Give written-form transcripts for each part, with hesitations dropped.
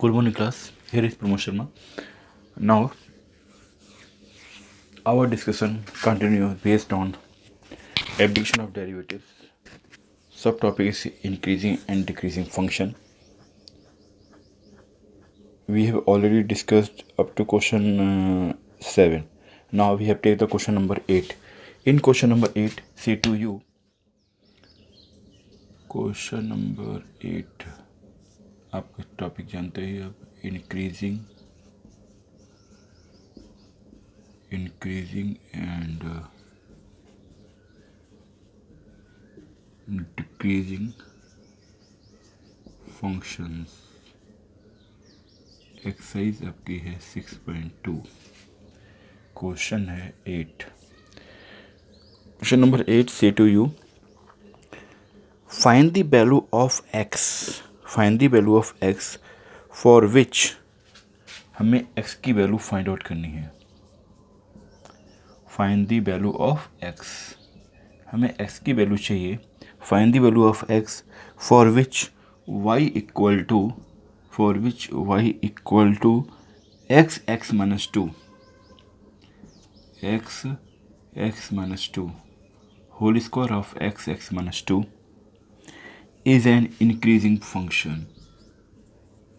Good morning, class. Here is Pramod Sharma. Now, our discussion continues based on application of derivatives. Subtopic is increasing and decreasing function. We have already discussed up to question 7. Now we have taken the question number 8. In question number 8, say to you, question number 8, आपका topic जानते ही अब increasing and decreasing functions. Exercise आपकी है 6.2. Question है 8. Question number 8 से to you, find the value of X. Find the value of X for which हमें X की value find out करनी है. Find the value of X, हमें X की वैल्यू चाहिए. Find the value of X for which Y equal to x minus 2 x minus 2 whole square of x minus 2 is an increasing function.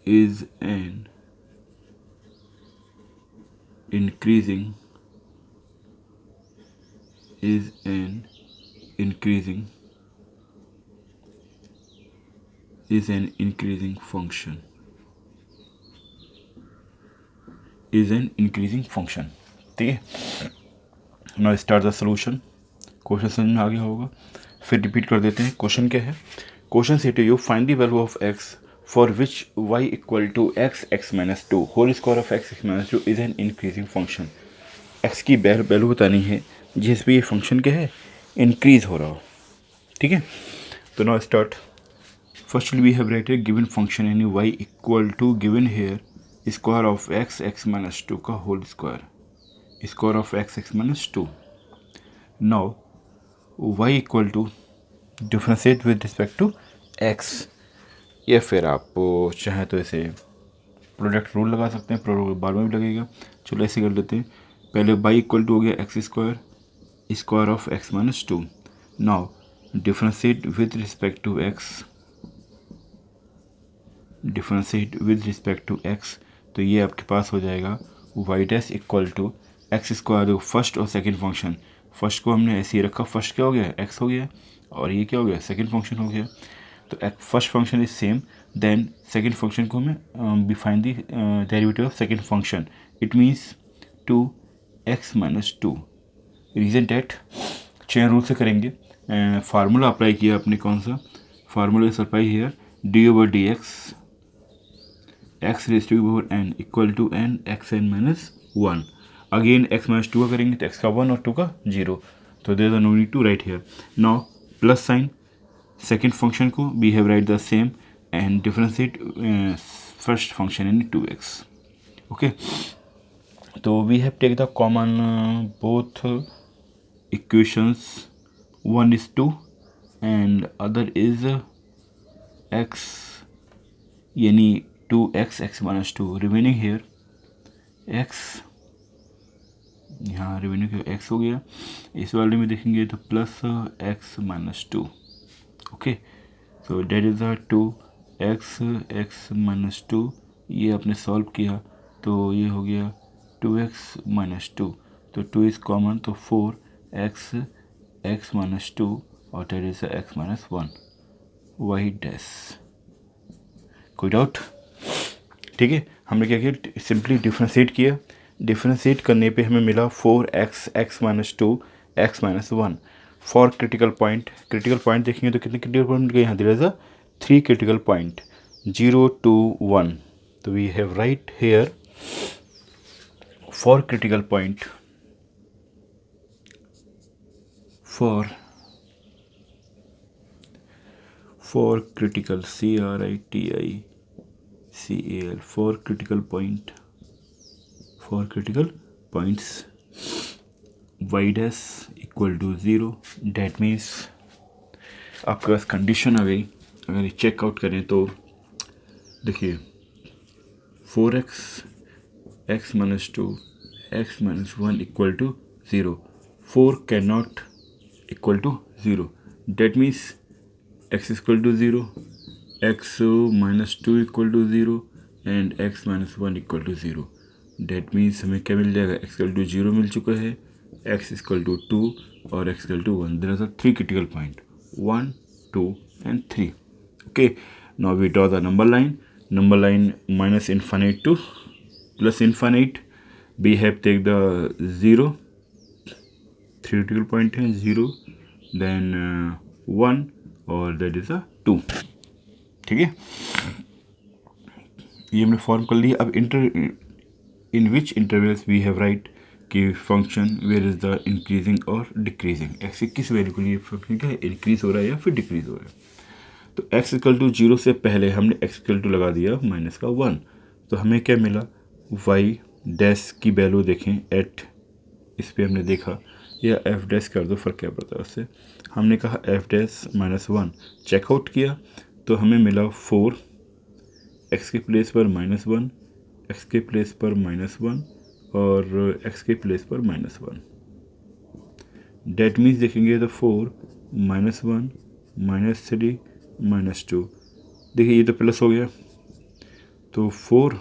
Is an increasing function. Is an increasing function. ठीक है. Now start the solution. Question समझ में आ गया होगा, फिर repeat कर देते हैं. क्वेश्चन क्या है? क्वेश्चन से to you, find the value of X for which Y equal to x minus 2 whole square of x minus 2 is an increasing function. X की वैल्यू बतानी है जिस पे ये फंक्शन क्या है, इंक्रीज हो रहा हो. ठीक है. तो now start. First we have writed given function यानी y equal to given here square of x minus 2 का whole square of x minus 2. Now y equal to differentiate with respect to x, या फिर आप चाहें तो ऐसे product rule लगा सकते हैं, प्रोडक्ट बाद में भी लगेगा. चलो ऐसे कर लेते हैं. पहले y इक्वल टू हो गया square of x minus 2. Now differentiate with respect to x, तो ये आपके पास हो जाएगा y dash equal to X square. First और सेकंड फंक्शन, फर्स्ट को हमने ऐसे ही रखा, फर्स्ट क्या हो गया, x हो गया, और ये क्या हो गया, सेकंड फंक्शन हो गया. तो first function is same, then second function को हमें find the derivative of second function. It means 2x minus 2. Reason that chain rule से करेंगे. फार्मूला अप्लाई किया आपने, कौन सा formula is apply here, D over D X raise to over n equal to n xn minus 1. Again x minus 2 का करेंगे तो x का 1 और 2 का 0, तो there is no need to write here. Now plus sine second function को we have write the same and differentiate first function in 2x. Okay. तो we have take the common both equations, one is 2 and other is x, यानी 2x x minus 2 remaining here x, यहाँ remaining x हो गया. इस वाले में देखेंगे तो plus x minus 2. Okay. So that is 2x minus 2. ये आपने सॉल्व किया तो ये हो गया 2x माइनस 2, तो 2 इज़ कॉमन, तो 4x माइनस 2 और that is x minus 1 Y dash. कोई डाउट? ठीक है. हमने क्या किया, सिंपली डिफ्रेंशिएट किया. डिफ्रेंशिएट करने पे हमें मिला 4x x minus 2 x minus 1. For critical point देखेंगे तो कितने क्रिटिकल पॉइंट गए, यहाँ दिया 3 क्रिटिकल पॉइंट 0 2 1. तो we have right here for critical point, for critical CRITICAL for critical points y dash equal to 0. That means आपके पास condition आ गई. अगर चेकआउट करें तो देखिए 4x x minus 2 x minus 1 equal to 0. 4 cannot equal to 0. That means x is equal to 0, x minus 2 equal to 0 and x minus 1 equal to 0. That means हमें क्या मिल जाएगा, x equal to 0 मिल चुका है, x equal to 2 और x equal to 1. There are 3 critical points, 1, 2 and 3. Okay, now we draw the number line minus infinite to plus infinite. We have take the 0, 3 critical point है 0, then 1 और that is a 2. ठीक है, ये हमने form कर लिया. अब in which intervals we have write कि function where is the increasing और डिक्रीजिंग, एक्स की किस वैल्यू के लिए फंक्शन क्या है, इंक्रीज हो रहा है या फिर डिक्रीज हो रहा है. तो x इक्वल टू 0 से पहले हमने x इक्वल टू लगा दिया माइनस का 1, तो हमें क्या मिला, y डैश की वैल्यू देखें एट, इस पर हमने देखा या f डैश कर दो, फ़र्क क्या पड़ता है उससे. हमने कहा f डैश माइनस 1, चेकआउट किया तो हमें मिला 4, x के प्लेस पर माइनस 1, x के प्लेस पर माइनस 1 और x के प्लेस पर माइनस 1. डेट मीन्स देखेंगे तो 4 माइनस 1 माइनस 3 माइनस 2. देखिए ये तो प्लस हो गया, तो 4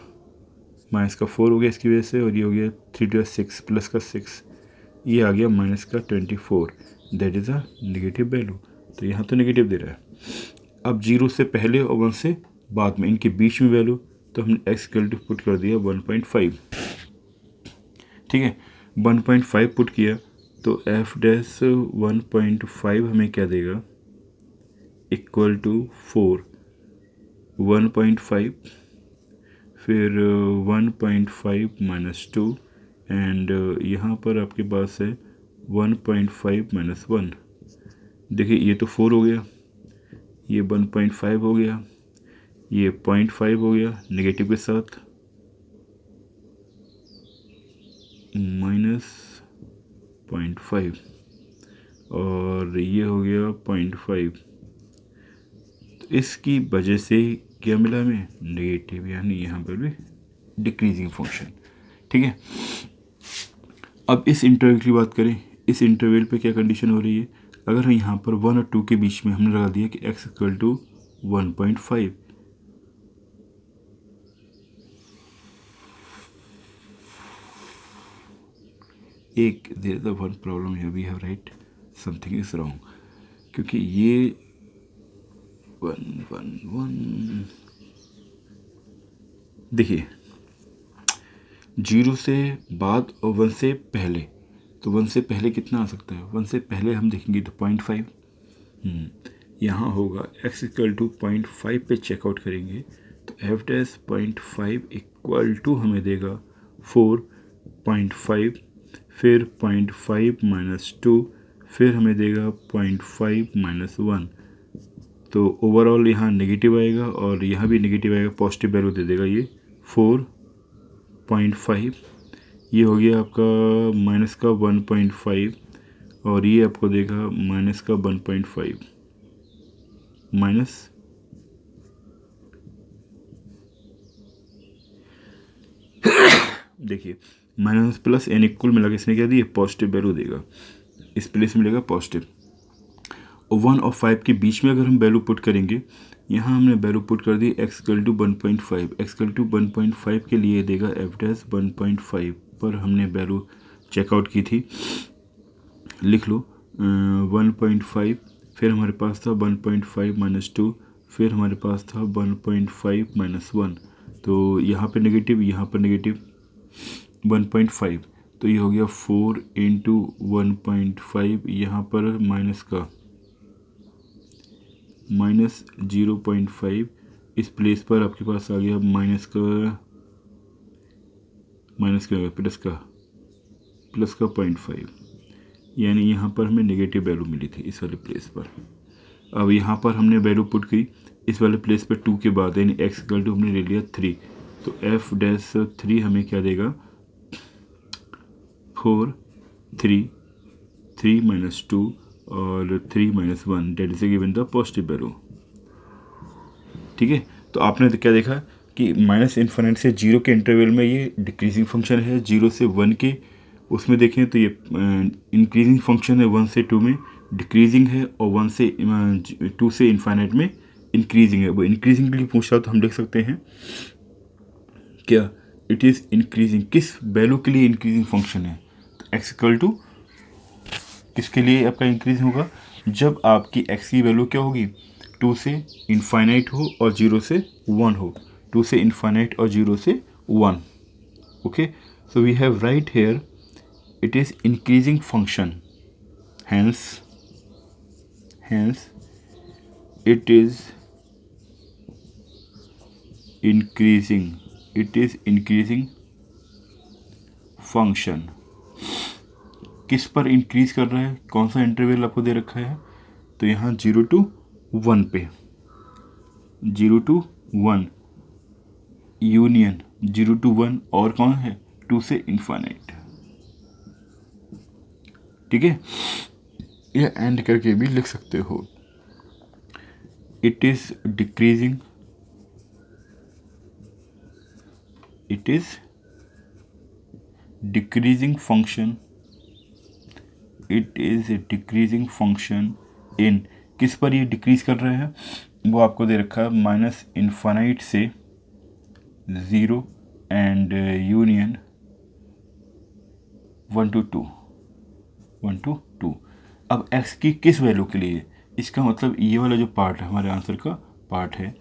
माइनस का 4 हो गया इसकी वजह से, और ये हो गया 3 to 6 प्लस का 6, ये आ गया माइनस का 24. That is a negative value, तो यहाँ तो नेगेटिव दे रहा है. अब 0 से पहले और 1 से बाद में इनके बीच में वैल्यू, तो हमने x इक्वल टू पुट कर दिया 1.5. ठीक है, 1.5 पुट किया तो f डैश 1.5 हमें क्या देगा, इक्वल टू 4, 1.5 फिर 1.5 माइनस 2 एंड यहाँ पर आपके पास है 1.5 माइनस 1. देखिए ये तो 4 हो गया, ये 1.5 हो गया, ये 0.5 हो गया नेगेटिव के साथ, माइनस 0.5 और ये हो गया 0.5. तो इसकी वजह से क्या मिला हमें, नेगेटिव, यानी यहाँ पर भी डिक्रीजिंग फंक्शन. ठीक है, अब इस इंटरवल की बात करें, इस इंटरवल पे क्या कंडीशन हो रही है, अगर यहाँ पर 1 और 2 के बीच में हमने लगा दिया कि x इक्वल टू 1.5, एक there is one problem here, we have right something is wrong, क्योंकि ये 1 देखिए 0 से बाद और 1 से पहले, तो 1 से पहले कितना आ सकता है, 1 से पहले हम देखेंगे तो 0.5. यहाँ होगा x इक्वल टू 0.5 पे चेकआउट करेंगे तो f डैश 0.5 इक्वल टू हमें देगा 4.5, फिर 0.5 माइनस 2, फिर हमें देगा 0.5 माइनस 1. तो ओवरऑल यहाँ नेगेटिव आएगा और यहाँ भी नेगेटिव आएगा, पॉजिटिव वैल्यू दे देगा ये 4.5. ये हो गया आपका माइनस का 1.5 और ये आपको देगा माइनस का 1.5 माइनस, देखिए माइनस प्लस एन इक्वल मिला के इसने क्या दिया, पॉजिटिव वैल्यू देगा, इस प्लेस में मिलेगा पॉजिटिव. और 1 और 5 के बीच में अगर हम वैल्यू पुट करेंगे, यहाँ हमने वैल्यू पुट कर दी x equal to 1.5, x equal to 1.5 के लिए देगा f डैश 1.5 पर हमने वैल्यू चेकआउट की थी, लिख लो 1.5, फिर हमारे पास था 1.5 माइनस 2, फिर हमारे पास था 1.5 माइनस 1, तो यहाँ पे नेगेटिव, यहाँ पर नेगेटिव 1.5, तो ये हो गया 4 इंटू 1.5, यहाँ पर माइनस का माइनस 0.5, इस प्लेस पर आपके पास आ गया माइनस का प्लस का 0.5, यानी यहाँ पर हमें नेगेटिव वैल्यू मिली थी इस वाले प्लेस पर. अब यहाँ पर हमने वैल्यू पुट की इस वाले प्लेस पर 2 के बाद, यानी x इक्वल टू हमने ले लिया 3, तो f डैश 3 हमें क्या देगा 4, 3 माइनस 2 और 3 minus 1, that is given the positive value. ठीक है, तो आपने तो क्या देखा कि माइनस इन्फिनिटी से जीरो के इंटरवल में ये डिक्रीजिंग फंक्शन है, जीरो से वन के उसमें देखें तो ये इंक्रीजिंग फंक्शन है, वन से टू में डिक्रीजिंग है, और वन से टू से इन्फाइनाइट में इंक्रीजिंग है। वो इंक्रीजिंग के लिए पूछ रहा तो हम लिख सकते हैं क्या, इट इज़ इंक्रीजिंग, किस वैल्यू के लिए इंक्रीजिंग फंक्शन है, तो एक्स इक्वल टू किसके लिए आपका इंक्रीज होगा, जब आपकी एक्स की वैल्यू क्या होगी, टू से इन्फाइनाइट हो और जीरो से वन हो, टू से इन्फाइनाइट और जीरो से one. Okay, so we have right here it is increasing function, hence it is increasing function। किस पर इंक्रीज कर रहा है, कौन सा इंटरवल आपको दे रखा है, तो यहाँ 0 to 1 पे, 0 to 1 यूनियन 0 to 1, और कौन है 2 से इन्फाइनाइट। ठीक है, ये एंड करके भी लिख सकते हो, it is decreasing function, it is decreasing function in, किस पर ये डिक्रीज कर रहा है, वो आपको दे रखा है माइनस इन्फाइनाइट से zero and union 1 to 2, 1 to 2। अब x की किस वैल्यू के लिए, इसका मतलब ये वाला जो पार्ट है हमारे आंसर का पार्ट है,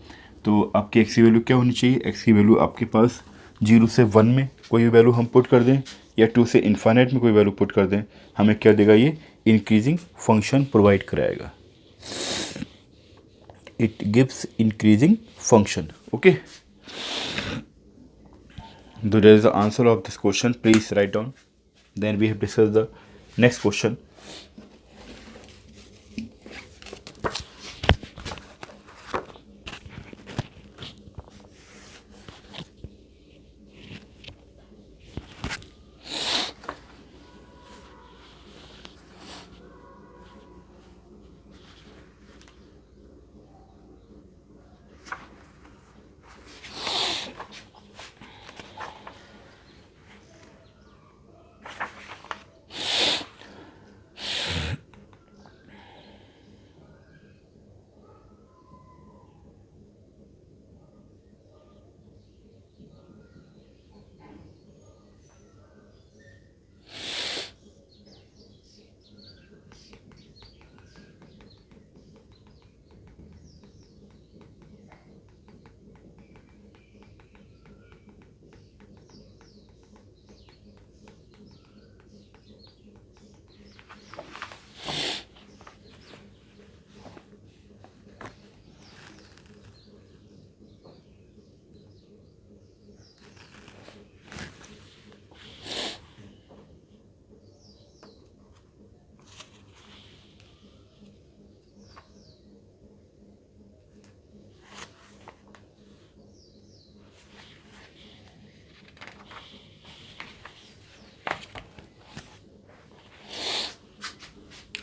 तो आपकी x की वैल्यू क्या होनी चाहिए, x की वैल्यू आपके पास 0 से 1 में कोई भी वैल्यू हम पुट कर दें, या 2 से इन्फाइनाइट में कोई वैल्यू पुट कर दें, हमें क्या देगा, ये इंक्रीजिंग फंक्शन प्रोवाइड कराएगा, it gives increasing function. Okay, that is the answer of this question, please write down, then we have discussed the next question।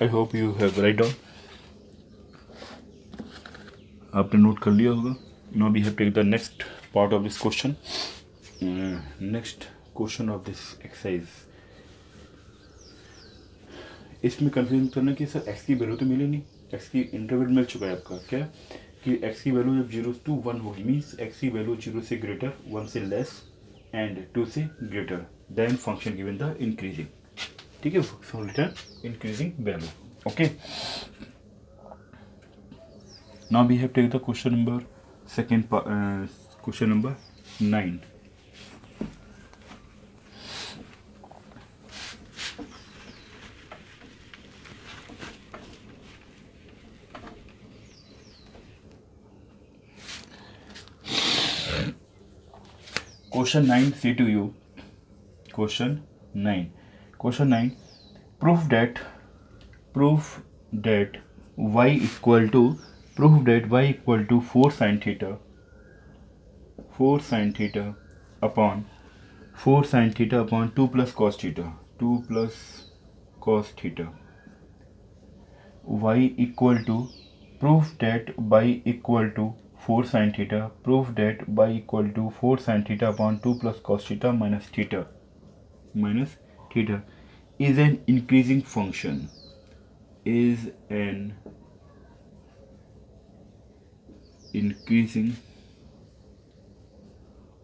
I hope you have right down, आपने note कर लिया होगा। Now we have take the next part of this question, next question of this exercise. इसमें confusion करना कि sir x की value तो मिली नहीं, एक्स की इंटरवल मिल चुका है आपका, क्या कि एक्स की वैल्यू जब 0 to 1 होगी, मीन्स एक्स की वैल्यू 0 से ग्रेटर, 1 से लेस एंड 2 से greater, then function given the increasing. ठीक है, function return increasing value. Okay, now we have take the question number second, question number 9। Question 9 say to you, question 9 prove that y equal to 4 sin theta upon 2 plus cos theta, y equal to, prove that y equal to 4 sin theta. Prove that y equal to 4 sin theta upon 2 plus cos theta minus theta is an increasing function. Is an increasing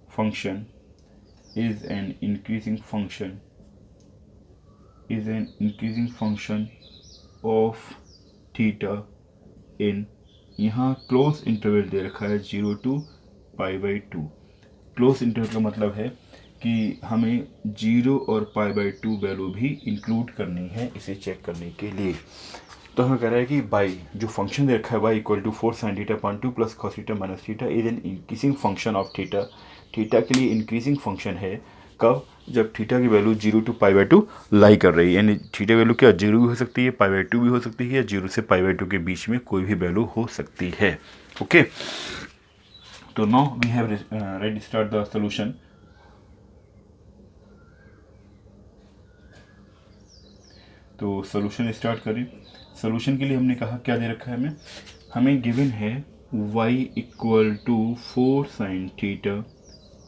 function. Is an increasing function. Is an increasing function of theta in, यहाँ close interval दे रखा है 0 to π/2. Close interval का मतलब है कि हमें 0 और π/2 value भी इंक्लूड करनी है इसे चेक करने के लिए. तो हमें कह रहा है कि बाई जो फंक्शन दे रखा है y equal to 4 sin theta upon 2 plus cos theta minus theta is an increasing function of theta. Theta के लिए इंक्रीजिंग फंक्शन है कब, जब थीटा की वैल्यू 0 to π/2 लाई कर रही है. यानी थीटा वैल्यू क्या 0 भी हो सकती है, π/2 भी हो सकती है, या 0 से π/2 के बीच में कोई भी वैल्यू हो सकती है. ओके, तो now we have ready start the solution. तो सॉल्यूशन स्टार्ट करें. सॉल्यूशन के लिए हमने कहा क्या दे रखा है, हमें गिवन है y equal to 4 sin theta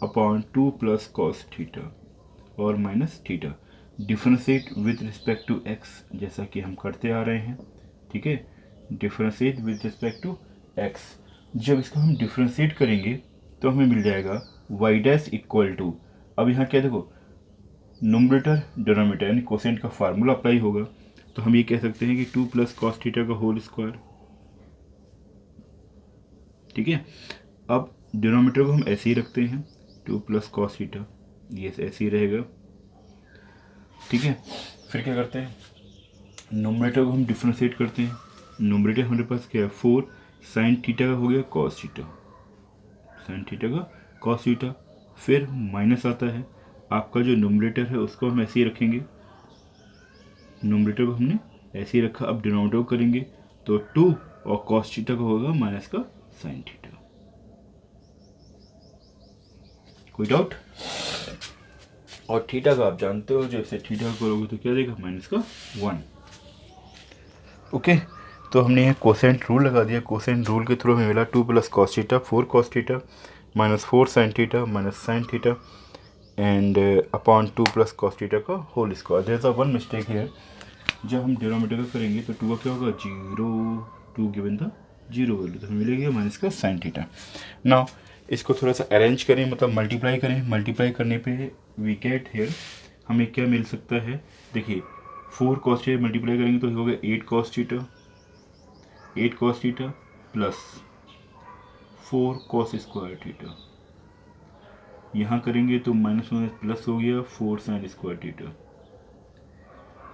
upon 2 plus cos theta और minus theta. Differentiate with respect to x, जैसा कि हम करते आ रहे हैं. ठीक है, differentiate with respect to x. जब इसका हम डिफ्रेंशिएट करेंगे तो हमें मिल जाएगा y डैश इक्वल टू, अब यहाँ क्या देखो, नोमरेटर डिनोमिनेटर यानी कोसेंट का फार्मूला अप्लाई होगा. तो हम ये कह सकते हैं कि 2 प्लस कॉस थीटा का होल स्क्वायर. ठीक है, अब डिनोमिनेटर को हम ऐसे ही रखते हैं 2 प्लस कॉस थीटा, ये ऐसे ही रहेगा. ठीक है, फिर क्या करते हैं, नोमरेटर को हम डिफ्रेंशिएट करते हैं. नोमरेटर हमारे पास क्या है 4 साइन थीटा का हो गया कॉस थीटा, साइन थीटा का कॉस थीटा. फिर माइनस आता है, आपका जो नोमरेटर है उसको हम ऐसे ही रखेंगे. नोमरेटर को हमने ऐसे ही रखा. अब डिनोमिनेटर को करेंगे तो 2 और कॉस थीटा का होगा माइनस का साइन थीटा. कोई डाउट? और थीटा का आप जानते हो, जैसे थीटा करोगे तो क्या देगा माइनस का 1. ओके, तो हमने यहाँ कोसेंट रूल लगा दिया. कोसेंट रूल के थ्रू हमें मिला 2 plus cos theta 4 cos theta minus 4 sine theta minus sine theta and upon 2 plus cos theta का whole square. There is a one mistake here. जब हम डिनोमिनेटर का करेंगे तो 2 का क्या होगा 0, 2 गिवन था 0 वैल्यू, तो हमें मिलेगी माइनस का साइन थीटा. नाउ इसको थोड़ा सा अरेंज करें, मतलब मल्टीप्लाई करें. मल्टीप्लाई करने पे वी गेट हियर हमें क्या मिल सकता है, देखिए 4 कॉस थीटा मल्टीप्लाई करेंगे तो होगा 8 cos theta, 8 cos theta plus 4 cos square theta. यहाँ करेंगे तो माइनस माइनस प्लस हो गया 4 साइन स्क्वायर थीटा.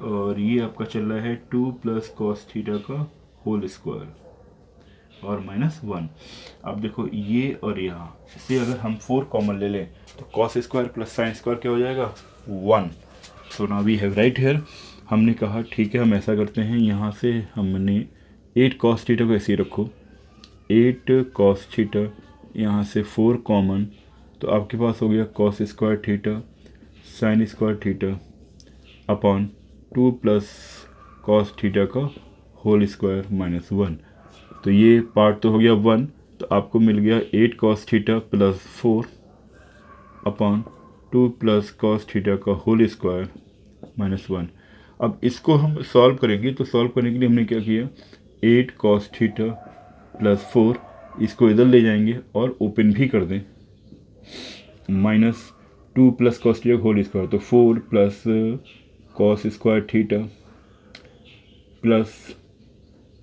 और ये आपका चल रहा है 2 प्लस कॉस थीटा का होल स्क्वायर और माइनस 1. अब देखो ये और यहाँ इससे अगर हम 4 कॉमन ले लें तो cos square plus sine square क्या हो जाएगा 1. So now we have right here. हमने कहा ठीक है हम ऐसा करते हैं, यहाँ से हमने 8 कॉस थीटा को ऐसे ही रखो, 8 कॉस थीटा, यहाँ से 4 कॉमन, तो आपके पास हो गया cos square theta sine square theta upon 2 plus cos theta का होल स्क्वायर माइनस 1. तो ये पार्ट तो हो गया 1, तो आपको मिल गया 8 cos theta plus 4 upon 2 plus cos theta का होल स्क्वायर माइनस 1. अब इसको हम सॉल्व करेंगे, तो सॉल्व करने के लिए हमने क्या किया 8 कॉस थीटा प्लस 4, इसको इधर ले जाएंगे और ओपन भी कर दें, minus 2 plus cos theta whole square, तो 4 plus cos square theta plus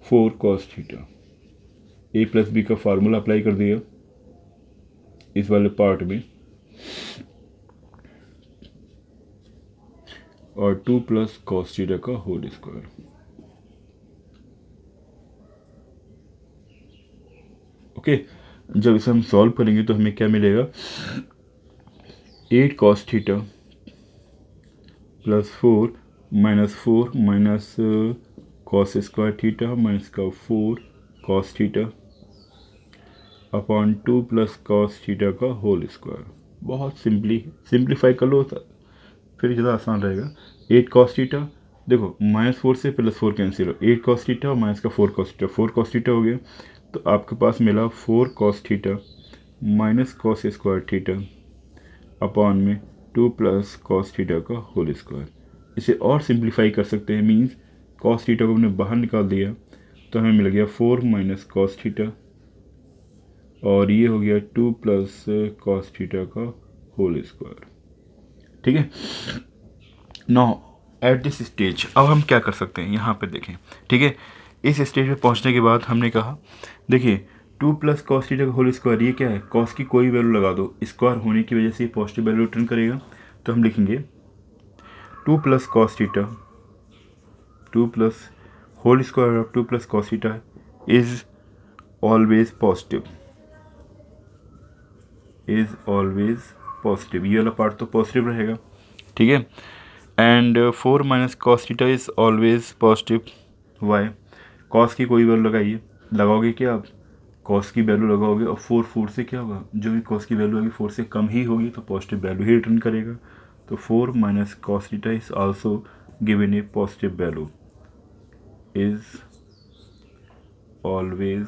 4 cos theta. A plus B का फार्मूला अप्लाई कर दिया इस वाले पार्ट में, और 2 प्लस कॉस थीटा का होल स्क्वायर. ओके, जब इसे हम सॉल्व करेंगे तो हमें क्या मिलेगा 8 cos theta plus 4 minus cos square theta minus का 4 cos theta upon 2 plus cos theta का होल स्क्वायर. बहुत सिंप्लीफाई कर लो फिर ज़्यादा आसान रहेगा. 8 कॉस थीटा, देखो माइनस 4 से प्लस 4 कैंसिल हो, 8 कॉस थीटा और माइनस का 4 कॉस थीटा, 4 कॉस थीटा हो गया तो आपके पास मिला 4 cos theta minus cos square theta upon में 2 प्लस कॉस थीटा का होल स्क्वायर। इसे और सिंप्लीफाई कर सकते हैं, मीन्स कॉस थीटा को हमने बाहर निकाल दिया तो हमें मिल गया 4 माइनस कॉस थीटा और ये हो गया 2 प्लस कॉस थीटा का होल स्क्वायर। ठीक है, नाउ एट दिस स्टेज अब हम क्या कर सकते हैं, यहाँ पे देखें। ठीक है, इस स्टेज पे पहुँचने के बाद हमने कहा देखिए 2 प्लस कॉस थीटा का होल स्क्वायर, ये क्या है, कॉस की कोई वैल्यू लगा दो, स्क्वायर होने की वजह से पॉजिटिव वैल्यू रिटर्न करेगा। तो हम लिखेंगे 2 plus cos theta 2 plus whole square of 2 plus cos theta is always positive, is always positive, ये वाला पार्ट तो पॉजिटिव रहेगा। ठीक है, and 4 minus cos theta is always positive. Why, cos की कोई वैल्यू लगाइए, लगाओगे क्या आप, कॉस की वैल्यू लगाओगे और 4 से क्या होगा, जो भी कॉस की वैल्यू होगी 4 से कम ही होगी तो पॉजिटिव वैल्यू ही रिटर्न करेगा। तो 4 minus cos theta is also given A positive value, is always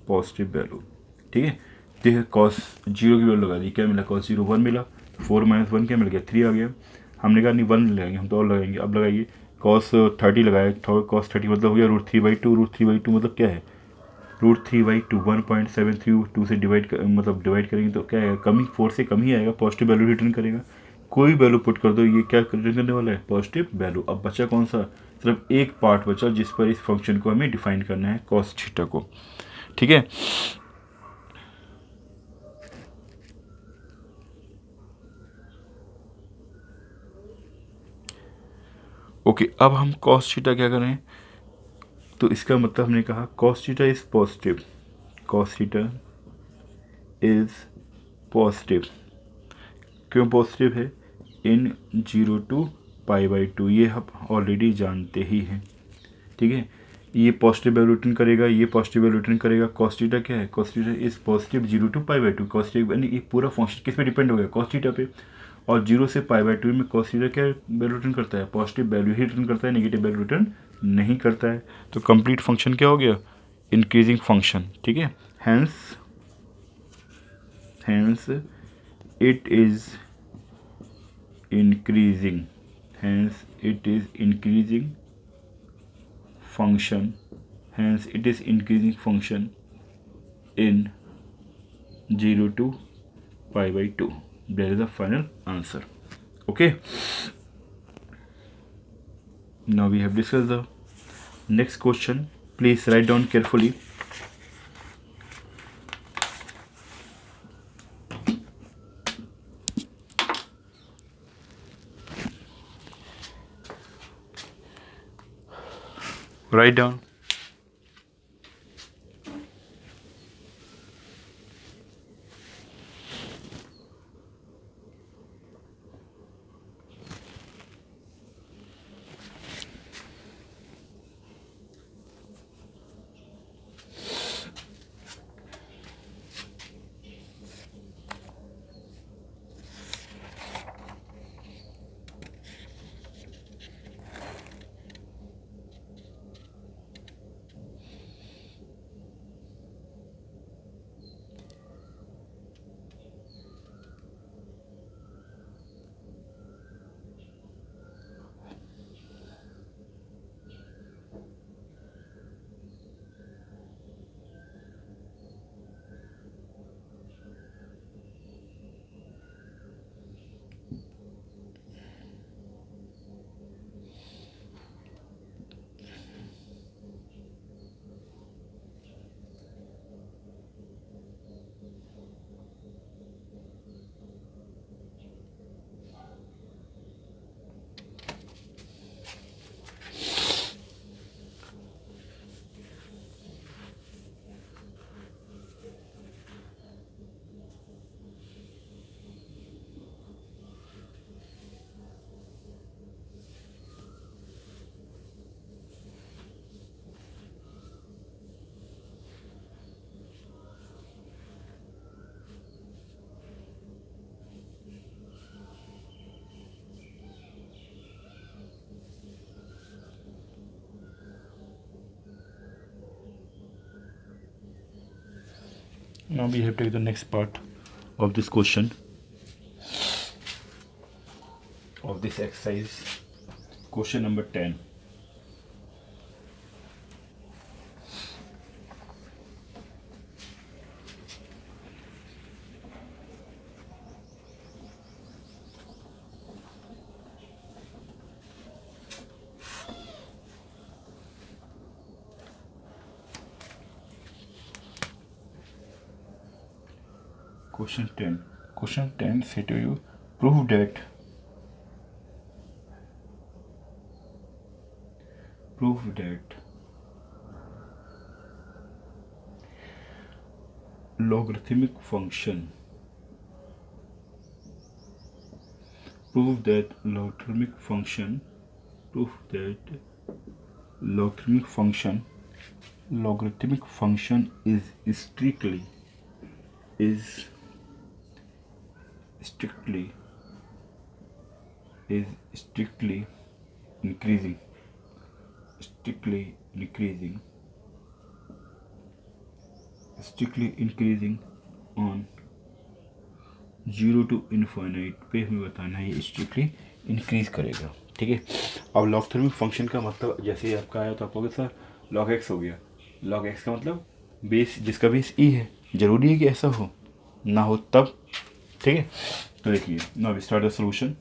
positive value. ठीक है, देखिए कॉस जीरो की वैल्यू लगा दी, क्या मिला, कॉस जीरो 1 मिला, 4 माइनस 1 क्या मिल गया, 3 आ गया। हमने कहा नहीं 1 लगाएंगे, हम तो और लगाएंगे। अब लगाइए कॉस 30 लगाया, कॉस 30 मतलब हो गया √3/2, √3/2 मतलब क्या है, √3/2 1.73 2 से डिवाइड मतलब डिवाइड करेंगे तो क्या आएगा, कमी 4 से कम ही आएगा, पॉजिटिव वैल्यू रिटर्न करेगा। कोई वैल्यू पुट कर दो, ये क्या रिटर्न करने वाला है, पॉजिटिव वैल्यू। अब बचा कौन सा, सिर्फ एक पार्ट बचा जिस पर इस फंक्शन को हमें डिफाइन करना है, कॉस थीटा को। ठीक है, ओके अब हम कॉस थीटा क्या करें, तो इसका मतलब हमने कहा cos theta is positive, cos theta is positive, क्यों पॉजिटिव है, इन 0 to π/2, ये हम ऑलरेडी जानते ही हैं। ठीक है, ये पॉजिटिव वैल्यू रिटर्न करेगा, ये पॉजिटिव वैल्यू रिटर्न करेगा। कॉस थीटा क्या है, cos theta is positive 0 to π/2, cos theta यानी ये पूरा फंक्शन किस पे डिपेंड हो गया, कॉस थीटा पे। और 0 से π/2 में कॉस थीटा क्या वैल्यू रिटर्न करता है, पॉजिटिव वैल्यू ही रिटर्न करता है, नेगेटिव वैल्यू रिटर्न नहीं करता है। तो कंप्लीट फंक्शन क्या हो गया, इंक्रीजिंग फंक्शन। ठीक है, hence it is increasing, hence it is increasing function, hence it is increasing function in 0 to π/2. That is the final answer. Okay, now we have discussed the next question. Please write down carefully. Write down. Now we have to take the next part of this question of this exercise, question number 10. Question 10 say to you, prove that logarithmic function is strictly increasing on 0 to infinite पे हमें बताना है ये strictly increase करेगा। ठीक है, अब logarithmic function का मतलब जैसे आपका आया तो आप कहोगे सर log x हो गया। log x का मतलब बेस, जिसका बेस e है, ज़रूरी है कि ऐसा हो ना हो तब। ठीक है, तो देखिए now we start the solution.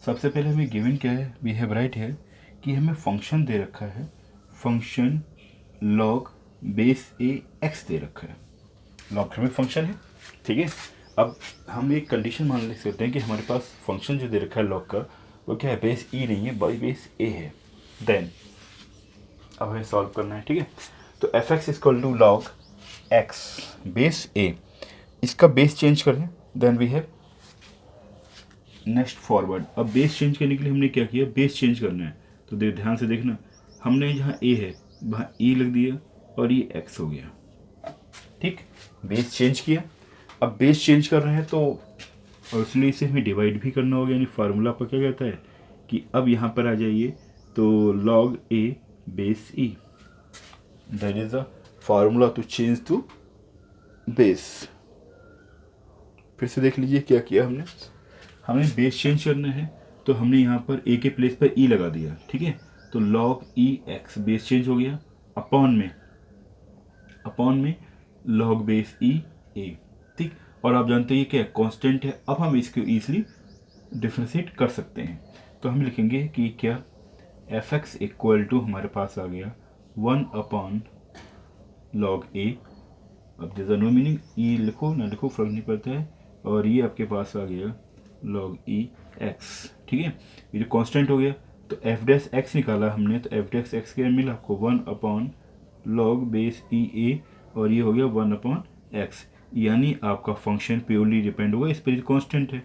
सबसे पहले हमें गिवन क्या है, वी हैव राइट है कि हमें फंक्शन दे रखा है, function log base a x दे रखा है, लॉगरिथमिक फंक्शन है। ठीक है, अब हम एक कंडीशन मान ले सकते हैं कि हमारे पास फंक्शन जो दे रखा है लॉग का वो क्या है, बेस e नहीं है बाई बेस a है। देन अब हमें सॉल्व करना है। ठीक है, तो f x equal to log x base a, इसका बेस चेंज करें, then we have next forward. अब बेस चेंज करने के लिए हमने क्या किया, बेस चेंज करना है तो ध्यान से देखना, हमने जहाँ a है वहाँ e लग दिया और ये x हो गया। ठीक, बेस चेंज किया। अब बेस चेंज कर रहे हैं तो और इसलिए इसे हमें डिवाइड भी करना होगा, यानी फार्मूला पर क्या कहता है कि अब यहाँ पर आ जाइए तो log a base e, that is the formula to change to base. फिर से देख लीजिए क्या किया हमने, हमें बेस चेंज करना है तो हमने यहाँ पर a के प्लेस पर e लगा दिया। ठीक है, तो log e x base change हो गया, अपॉन में log बेस e a। ठीक, और आप जानते हैं ये क्या कांस्टेंट है, अब हम इसको ईजिली डिफ्रेंशिएट कर सकते हैं। तो हम लिखेंगे कि क्या एफ एक्स इक्वल टू हमारे पास आ गया 1 अपॉन log a। अब जैसा नो मीनिंग ई लिखो ना लिखो फर्क नहीं पड़ता है, और ये आपके पास आ गया log e x। ठीक है, ये जो कांस्टेंट हो गया तो एफ डैश एक्स निकाला हमने, तो एफ डैश एक्स क्या मिला आपको 1 upon log base e a, और ये हो गया 1 अपॉन एक्स, यानी आपका फंक्शन प्योरली डिपेंड होगा इस पर, जो कांस्टेंट है।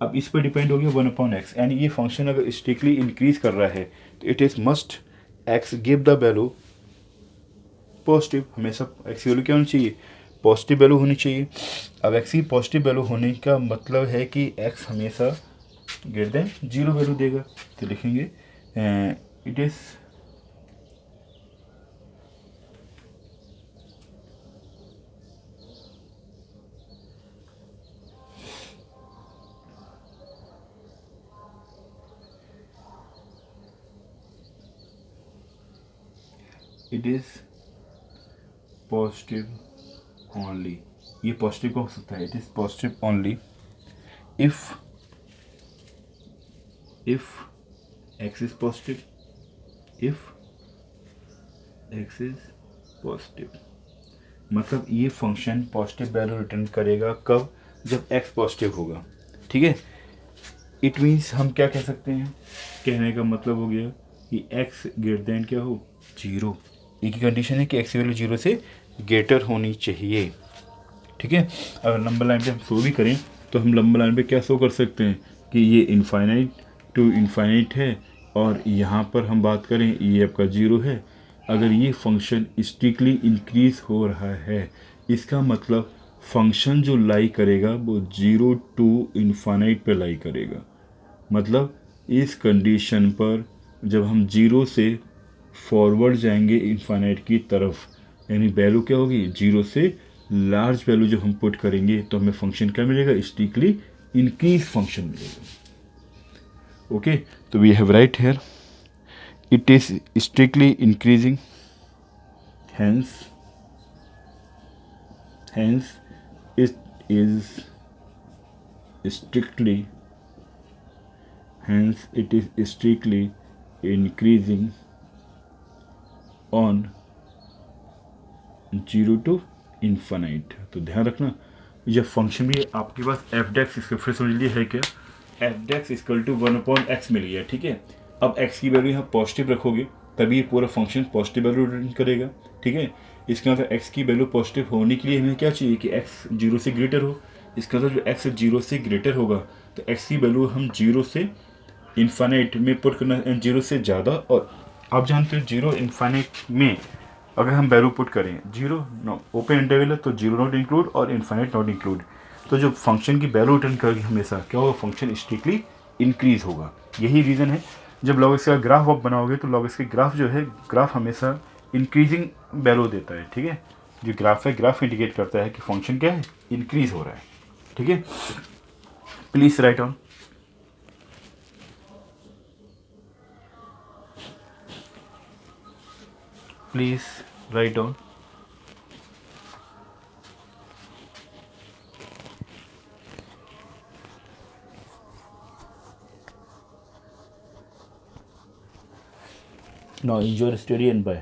अब इस पर डिपेंड हो गया 1 अपॉन एक्स, यानी ये फंक्शन अगर स्ट्रिक्टली इंक्रीज कर रहा है तो it is must x give the value positive. हमेशा एक्स की वैल्यू क्या होनी चाहिए, पॉजिटिव वैल्यू होनी चाहिए। अब एक्स की पॉजिटिव वैल्यू होने का मतलब है कि एक्स हमेशा ग्रेटर देन 0 वैल्यू देगा। तो लिखेंगे इट इज़ पॉजिटिव ओनली, ये पॉजिटिव का हो सकता है, it is positive only if x is positive, if x is positive, मतलब ये फंक्शन पॉजिटिव वैल्यू रिटर्न करेगा कब, जब x पॉजिटिव होगा। ठीक है, इट मीन्स हम क्या कह सकते हैं, कहने का मतलब हो गया कि x ग्रेटर देन क्या हो 0। एक ही कंडीशन है कि x की वैल्यू 0 से ग्रेटर होनी चाहिए। ठीक है, अगर लंबा लाइन पे हम शो भी करें तो हम लंबा लाइन पे क्या शो कर सकते हैं कि ये इनफाइनाइट टू इनफाइनाइट है, और यहाँ पर हम बात करें ये आपका 0 है। अगर ये फंक्शन स्ट्रिक्टली इंक्रीज हो रहा है, इसका मतलब फंक्शन जो लाई करेगा वो 0 टू इनफाइनाइट पे लाई करेगा। मतलब इस कंडीशन पर जब हम 0 से फॉरवर्ड जाएंगे इनफाइनाइट की तरफ, यानी वैल्यू क्या होगी, 0 से लार्ज वैल्यू जब हम पुट करेंगे तो हमें फंक्शन क्या मिलेगा, स्ट्रिक्टली इंक्रीज फंक्शन मिलेगा। ओके, तो we have right here it is strictly increasing, hence it is strictly increasing on 0 to infinite। तो ध्यान रखना ये फंक्शन भी आपके पास एफ डेक्स, इसका फिर समझ लिए है क्या, एफ डेक्स इक्वल टू 1/x मिल गया, ठीक है। अब x की वैल्यू यहाँ पॉजिटिव रखोगे तभी ये पूरा फंक्शन पॉजिटिव वैल्यू रिटर्न करेगा, ठीक है। इसका मतलब x की वैल्यू पॉजिटिव होने के लिए हमें क्या चाहिए कि x 0 से ग्रेटर हो। इसका मतलब जो x 0 से ग्रेटर होगा तो x की वैल्यू हम 0 से इन्फाइनाइट में पुट करना, 0 से ज़्यादा। और आप जानते हो 0 इन्फाइनाइट में अगर हम वैल्यू पुट करें, 0 नो ओपन इंटरवल है तो 0 नॉट इंक्लूड और इन्फाइनाइट नॉट इंक्लूड, तो जो फंक्शन की वैल्यू रिटर्न करेगी हमेशा क्या होगा, फंक्शन स्ट्रिक्टली इंक्रीज होगा। यही रीज़न है जब लॉग एक्स का ग्राफ आप बनाओगे तो लॉग एक्स के ग्राफ जो है, ग्राफ हमेशा इंक्रीजिंग वैल्यू देता है, ठीक है। जो ग्राफ है, ग्राफ इंडिकेट करता है कि फंक्शन क्या है, इंक्रीज हो रहा है, ठीक है। Please right on. Please write down. Now enjoy, study and bye.